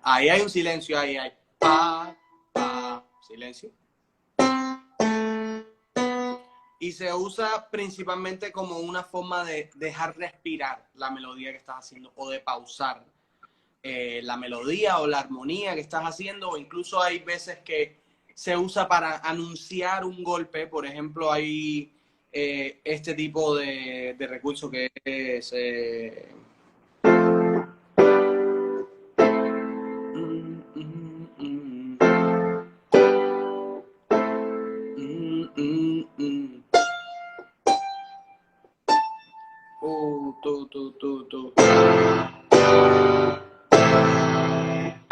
ahí hay un silencio, ahí hay silencio. Y se usa principalmente como una forma de dejar respirar la melodía que estás haciendo o de pausar la melodía o la armonía que estás haciendo, o incluso hay veces que se usa para anunciar un golpe. Por ejemplo, hay este tipo de recurso que es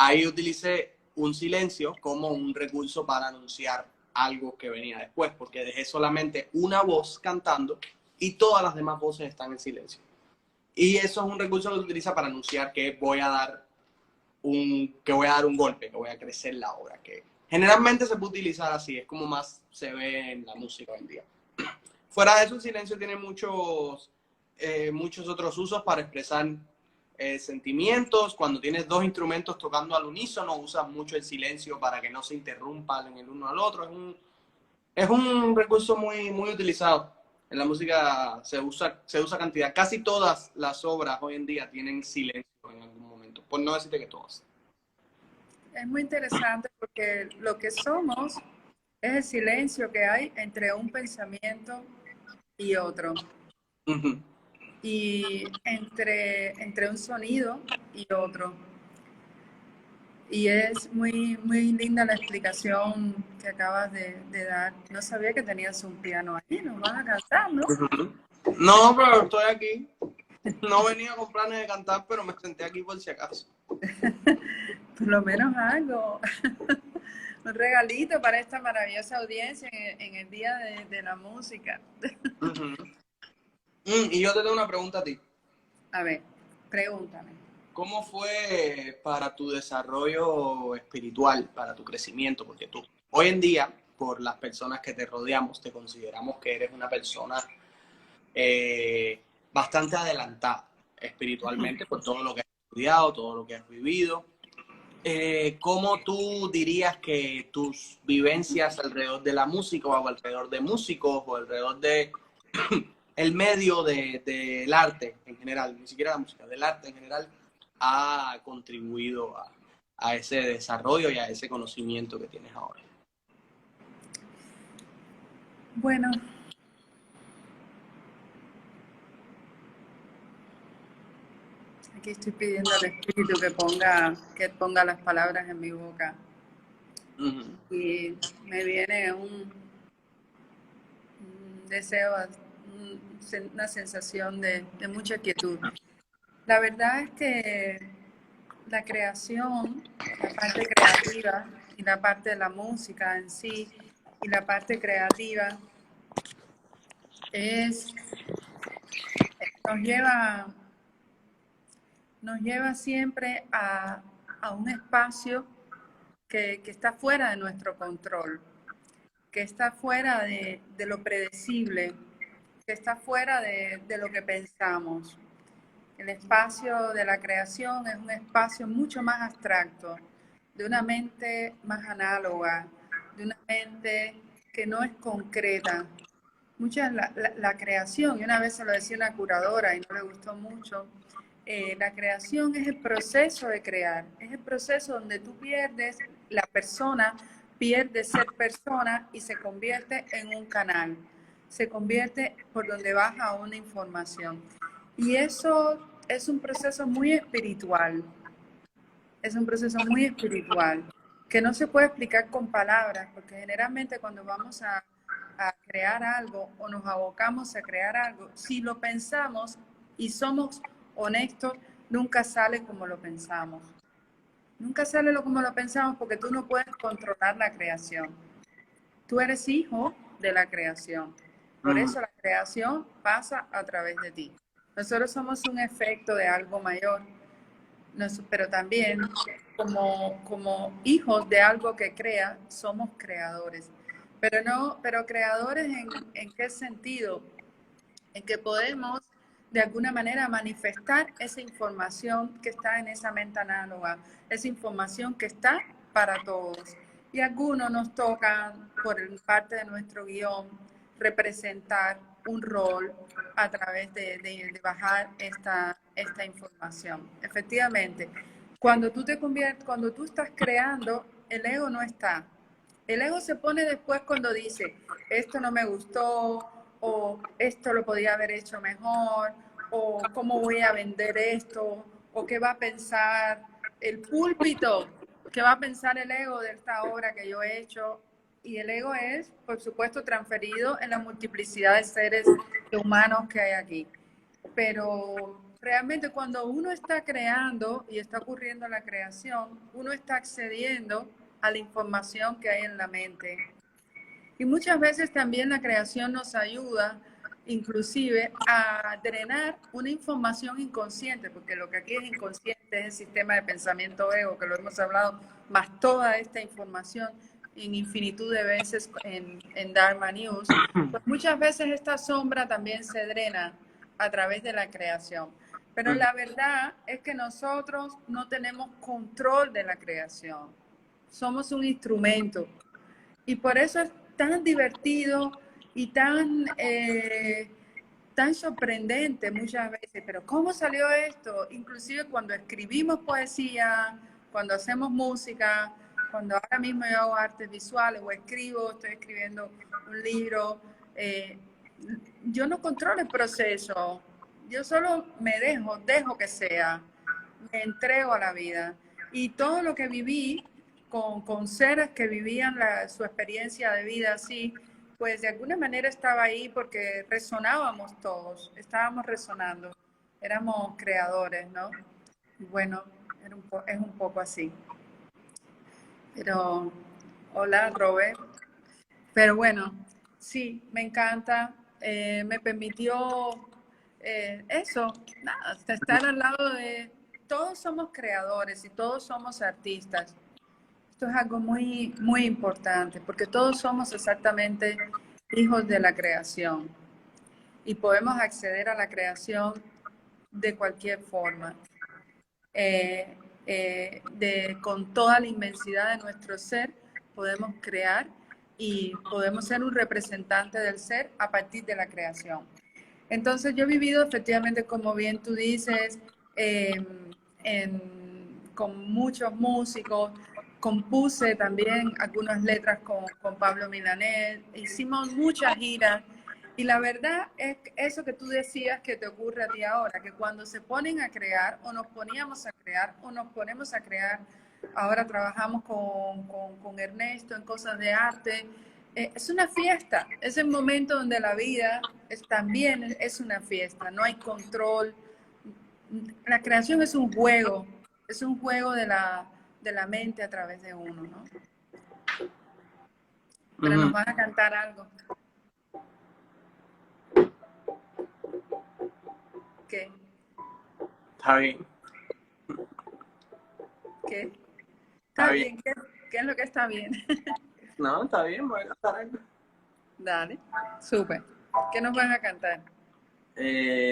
Ahí utilicé un silencio como un recurso para anunciar algo que venía después, porque dejé solamente una voz cantando y todas las demás voces están en silencio. Y eso es un recurso que se utiliza para anunciar que voy a dar un golpe, que voy a crecer la obra, que generalmente se puede utilizar así, es como más se ve en la música hoy en día. Fuera de eso, el silencio tiene muchos otros usos para expresar sentimientos. Cuando tienes dos instrumentos tocando al unísono, usas mucho el silencio para que no se interrumpan el uno al otro. Es un recurso muy, muy utilizado. En la música se usa cantidad. Casi todas las obras hoy en día tienen silencio en algún momento, por no decirte que todas. Es muy interesante porque lo que somos es el silencio que hay entre un pensamiento y otro. Uh-huh. Y entre un sonido y otro. Y es muy, muy linda la explicación que acabas de dar. No sabía que tenías un piano ahí, nos vas a cantar, ¿no? Uh-huh. No, pero estoy aquí. No venía con planes de cantar, pero me senté aquí por si acaso. Por lo menos algo. Un regalito para esta maravillosa audiencia en el Día de la Música. Uh-huh. Y yo te tengo una pregunta a ti. A ver, pregúntame. ¿Cómo fue para tu desarrollo espiritual, para tu crecimiento? Porque tú, hoy en día, por las personas que te rodeamos, te consideramos que eres una persona bastante adelantada espiritualmente por todo lo que has estudiado, todo lo que has vivido. ¿Cómo tú dirías que tus vivencias alrededor de la música o alrededor de músicos o alrededor de el medio del arte en general, ni siquiera la música, del arte en general, ha contribuido a ese desarrollo y a ese conocimiento que tienes ahora? Bueno, aquí estoy pidiendo al Espíritu que ponga las palabras en mi boca. Uh-huh. Y me viene un deseo, una sensación de mucha quietud. La verdad es que la creación, la parte creativa y la parte de la música en sí y la parte creativa nos lleva siempre a un espacio que está fuera de nuestro control, que está fuera de lo predecible, que está fuera de lo que pensamos. El espacio de la creación es un espacio mucho más abstracto, de una mente más análoga, de una mente que no es concreta. La creación, y una vez se lo decía una curadora y no le gustó mucho, la creación es el proceso de crear, es el proceso donde tú pierdes, la persona pierde ser persona y se convierte en un canal, se convierte por donde baja una información. Y eso es un proceso muy espiritual, es un proceso muy espiritual, que no se puede explicar con palabras, porque generalmente cuando vamos a crear algo o nos abocamos a crear algo, si lo pensamos y somos honestos, nunca sale como lo pensamos. Nunca sale como lo pensamos porque tú no puedes controlar la creación. Tú eres hijo de la creación. Por eso la creación pasa a través de ti. Nosotros somos un efecto de algo mayor, pero también como hijos de algo que crea, somos creadores. Pero creadores ¿en qué sentido? En que podemos de alguna manera manifestar esa información que está en esa mente análoga, esa información que está para todos. Y algunos nos tocan, por parte de nuestro guión, representar un rol a través de bajar esta información. Efectivamente, cuando tú estás creando, el ego no está. El ego se pone después cuando dice, esto no me gustó, o esto lo podía haber hecho mejor, o cómo voy a vender esto, o qué va a pensar el púlpito, qué va a pensar el ego de esta obra que yo he hecho. Y el ego es, por supuesto, transferido en la multiplicidad de seres humanos que hay aquí. Pero realmente cuando uno está creando y está ocurriendo la creación, uno está accediendo a la información que hay en la mente. Y muchas veces también la creación nos ayuda inclusive a drenar una información inconsciente, porque lo que aquí es inconsciente es el sistema de pensamiento ego, que lo hemos hablado, más toda esta información en infinitud de veces en Dharma News. Pues muchas veces esta sombra también se drena a través de la creación. Pero la verdad es que nosotros no tenemos control de la creación. Somos un instrumento. Y por eso es tan divertido y tan sorprendente muchas veces. Pero ¿cómo salió esto? Inclusive cuando escribimos poesía, cuando hacemos música, cuando ahora mismo yo hago artes visuales o estoy escribiendo un libro, yo no controlo el proceso. Yo solo me dejo que sea, me entrego a la vida. Y todo lo que viví con seres que vivían su experiencia de vida así, pues de alguna manera estaba ahí porque resonábamos todos, estábamos resonando, éramos creadores, ¿no? Y bueno, es un poco así. Pero, hola Robert. Pero bueno, sí, me encanta, me permitió eso, nada, estar al lado de, todos somos creadores y todos somos artistas. Esto es algo muy, muy importante, porque todos somos exactamente hijos de la creación y podemos acceder a la creación de cualquier forma, con toda la inmensidad de nuestro ser, podemos crear y podemos ser un representante del ser a partir de la creación. Entonces yo he vivido efectivamente, como bien tú dices, con muchos músicos, compuse también algunas letras con Pablo Milanés, hicimos muchas giras y la verdad es eso que tú decías que te ocurre a ti ahora, que cuando se ponen a crear o nos poníamos a crear o nos ponemos a crear, ahora trabajamos con Ernesto en cosas de arte, es una fiesta, es el momento donde la vida también es una fiesta, no hay control. La creación es un juego de la mente a través de uno, ¿no? Pero nos van a cantar algo. ¿Qué? Está bien. ¿Qué? Está bien. ¿Qué es lo que está bien? No, está bien, voy a cantar algo. Dale, súper. ¿Qué nos van a cantar?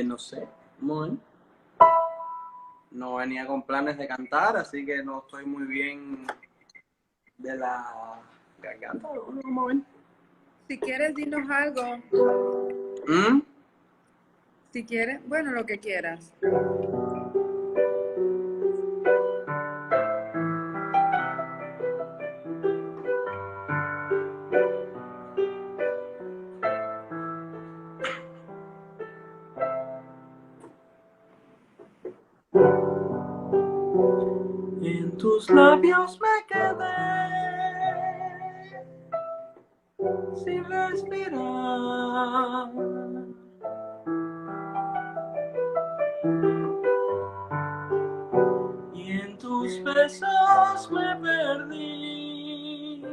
No sé, un momento. no venía con planes de cantar, así que no estoy muy bien de la garganta. Vamos a ver. Si quieres, dinos algo. ¿Mm? Si quieres, bueno, lo que quieras. En tus labios me quedé sin respirar. Y en tus besos me perdí.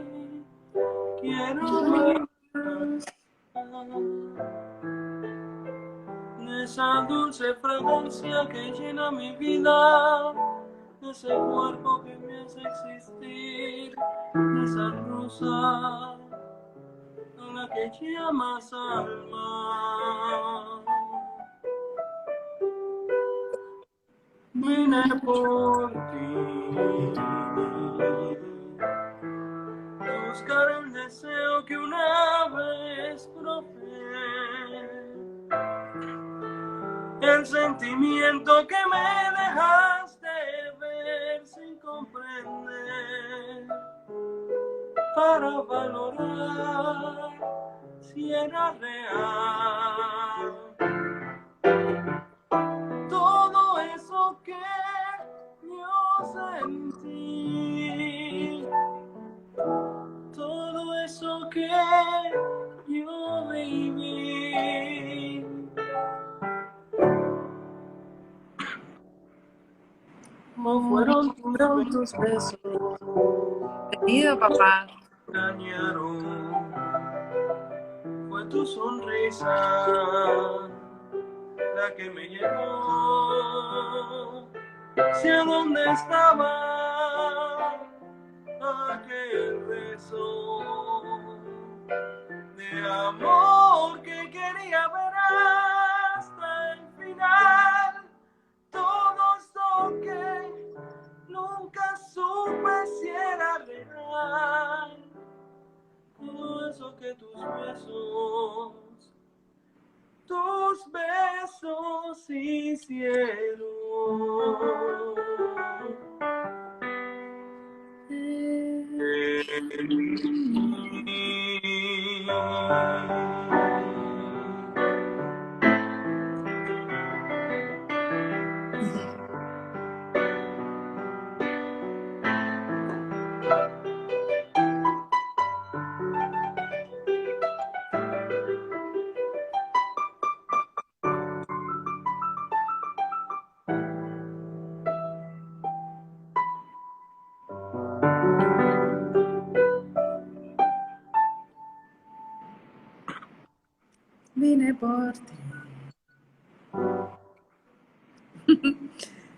Quiero más de esa dulce fragancia que llena mi vida, de ese cuerpo que me hace existir, de esa rosa a la que llamas alma. Vine por ti a buscar el deseo que una vez probé, el sentimiento que me dejaste ver sin comprender, para valorar si era real todo eso que yo sentí, todo eso que yo viví. No fueron Tus besos. Bienvenido, papá. engañaron, fue tu sonrisa la que me llevó hacia donde estaba aquel beso de amor que quería ver hasta el final. Todo esto que nunca supe si era real, todo eso que tus besos hicieron. Vine por ti.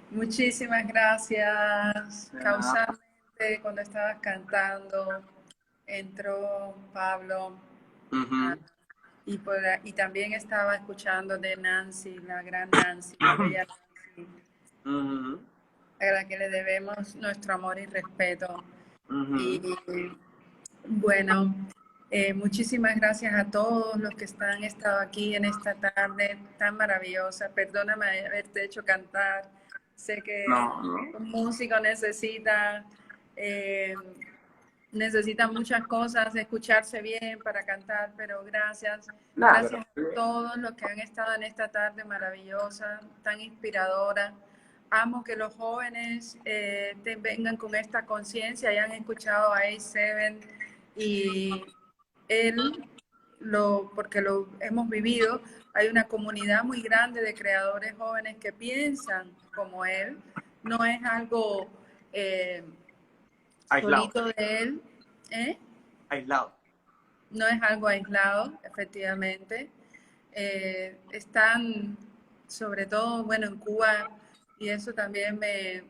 Muchísimas gracias. Causalmente, cuando estabas cantando, entró Pablo. Y también estaba escuchando de Nancy, la gran Nancy, la bella Nancy, a la que le debemos nuestro amor y respeto. Y bueno, muchísimas gracias a todos los que han estado aquí en esta tarde tan maravillosa. Perdóname haberte hecho cantar. Sé que un músico necesita muchas cosas, escucharse bien para cantar, pero gracias. Gracias a todos los que han estado en esta tarde maravillosa, tan inspiradora. Amo que los jóvenes vengan con esta conciencia, hayan escuchado a A7 y él, porque lo hemos vivido, hay una comunidad muy grande de creadores jóvenes que piensan como él. No es algo solito de él. Aislado. No es algo aislado, efectivamente. Están, sobre todo, bueno, en Cuba, y eso también me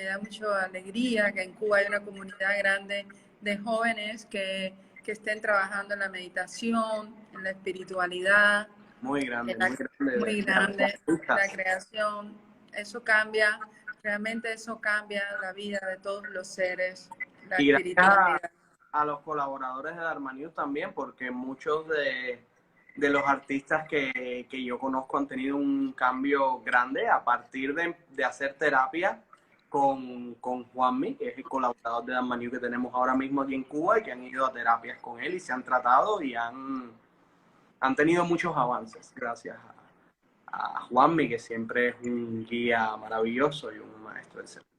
da mucha alegría, que en Cuba hay una comunidad grande de jóvenes que estén trabajando en la meditación, en la espiritualidad. Muy grande, la creación. Eso cambia Realmente eso cambia la vida de todos los seres, la Y gracias espiritualidad. a los colaboradores de Dharma News también, porque muchos de los artistas que yo conozco han tenido un cambio grande a partir de hacer terapia con Juanmi, que es el colaborador de Dharma News que tenemos ahora mismo aquí en Cuba, y que han ido a terapias con él y se han tratado y han tenido muchos avances gracias a Juanmi, que siempre es un guía maravilloso y un maestro excelente.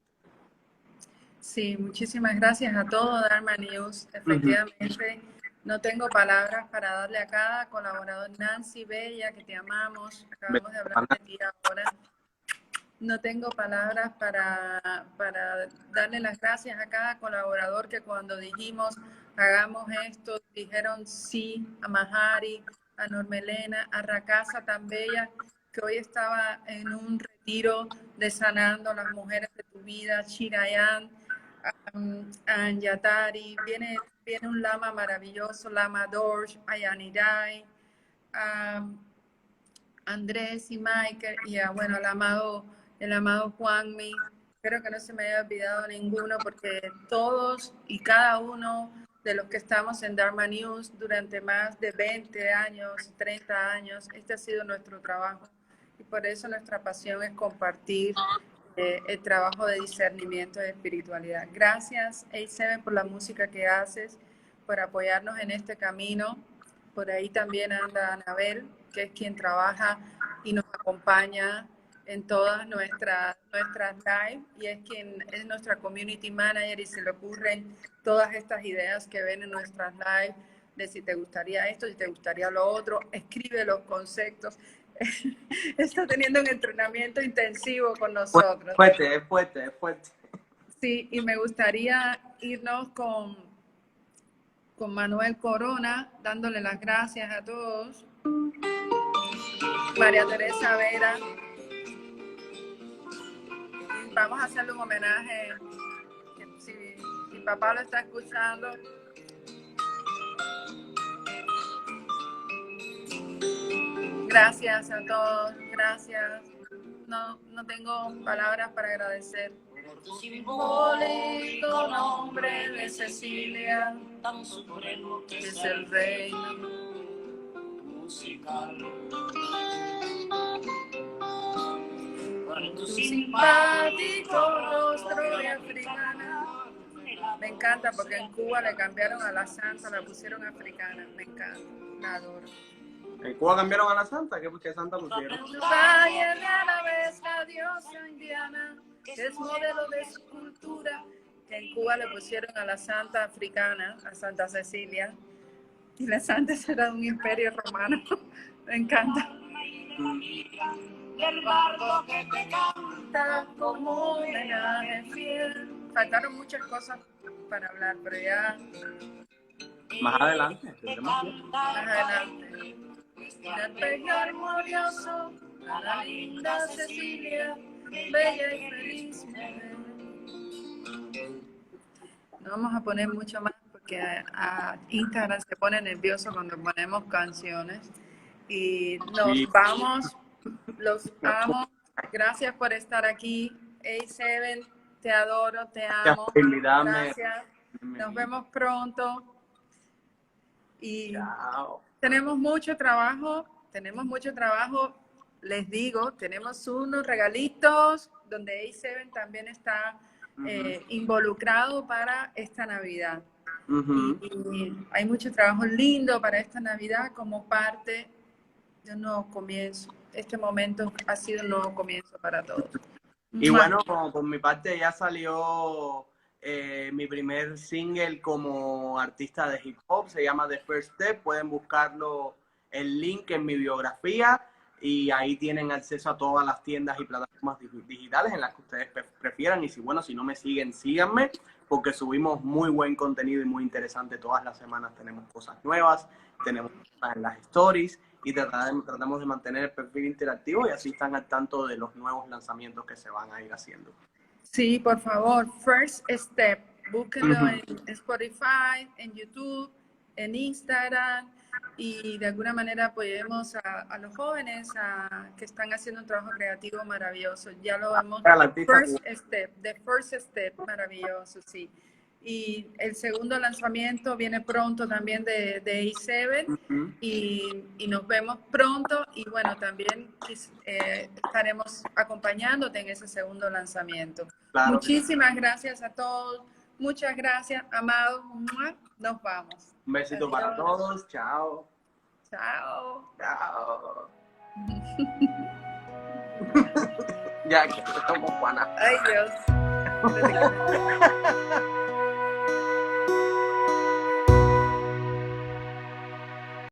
Sí, muchísimas gracias a todo Dharma News. Efectivamente, no tengo palabras para darle a cada colaborador. Nancy, bella, que te amamos. Acabamos de hablar de ti ahora. No tengo palabras para darle las gracias a cada colaborador que cuando dijimos hagamos esto, dijeron sí, a Mahari, a Normelena, a Rakasa tan bella, que hoy estaba en un retiro de sanando a las mujeres de tu vida, Chirayan, a Anyatari, viene un lama maravilloso, Lama Dorj, a Yanirai, a Andrés y Michael, y a, bueno, el amado Juanmi. Espero que no se me haya olvidado ninguno, porque todos y cada uno de los que estamos en Dharma News durante más de 20 años, 30 años, este ha sido nuestro trabajo. Y por eso nuestra pasión es compartir el trabajo de discernimiento y espiritualidad. Gracias, A7, por la música que haces, por apoyarnos en este camino. Por ahí también anda Anabel, que es quien trabaja y nos acompaña en todas nuestras live, y es quien es nuestra community manager y se le ocurren todas estas ideas que ven en nuestras live, de si te gustaría esto, si te gustaría lo otro, escribe los conceptos. Está teniendo un entrenamiento intensivo con nosotros. Es fuerte. Sí, y me gustaría irnos con Manuel Corona, dándole las gracias a todos. María Teresa Vera. Vamos a hacerle un homenaje. Si papá lo está escuchando. Gracias a todos, gracias. No tengo palabras para agradecer. Por tu simbólico nombre de Cecilia, tan supremo que Es el reino musical. Por tu simpático rostro de africana. Me encanta porque en Cuba le cambiaron a la santa, la pusieron africana. Me encanta, la adoro. ¿En Cuba cambiaron a la santa? ¿Qué santa pusieron? Valle de a la vez la diosa indiana, que es modelo de su cultura. Que en Cuba le pusieron a la santa africana, a Santa Cecilia. Y la santa será de un imperio romano. Me encanta. el bardo que te canta Como homenaje fiel. Faltaron muchas cosas para hablar, pero ya Más adelante, tendremos tiempo. más adelante. Del pecho armonioso a la linda Cecilia, bella y feliz mujer. No vamos a poner mucho más porque a Instagram se pone nervioso cuando ponemos canciones. Y nos vamos, los amo. Gracias por estar aquí. A7, te adoro, te amo. Gracias. Nos vemos pronto. Y Chao. tenemos mucho trabajo. Les digo, tenemos unos regalitos donde A7 también está involucrado para esta Navidad. Y hay mucho trabajo lindo para esta Navidad como parte de un nuevo comienzo. Este momento ha sido un nuevo comienzo para todos. Y bueno, por mi parte ya salió mi primer single como artista de hip hop, se llama The First Step. Pueden buscarlo, el link en mi biografía, y ahí tienen acceso a todas las tiendas y plataformas digitales en las que ustedes prefieran. Y si no me siguen, síganme, porque subimos muy buen contenido y muy interesante todas las semanas. Tenemos cosas nuevas, tenemos cosas en las stories, y tratamos de mantener el perfil interactivo, y así están al tanto de los nuevos lanzamientos que se van a ir haciendo. Sí, por favor, First Step, búsquenlo en Spotify, en YouTube, en Instagram y de alguna manera apoyemos a los jóvenes que están haciendo un trabajo creativo maravilloso. Ya lo vemos. The first step, maravilloso, sí. Y el segundo lanzamiento viene pronto también de A7 y nos vemos pronto y bueno, también estaremos acompañándote en ese segundo lanzamiento. Claro. Muchísimas gracias a todos, muchas gracias, Amado, nos vamos. Un besito para todos, chao. Chao. Chao. Ya que estamos Juana. Ay, Dios.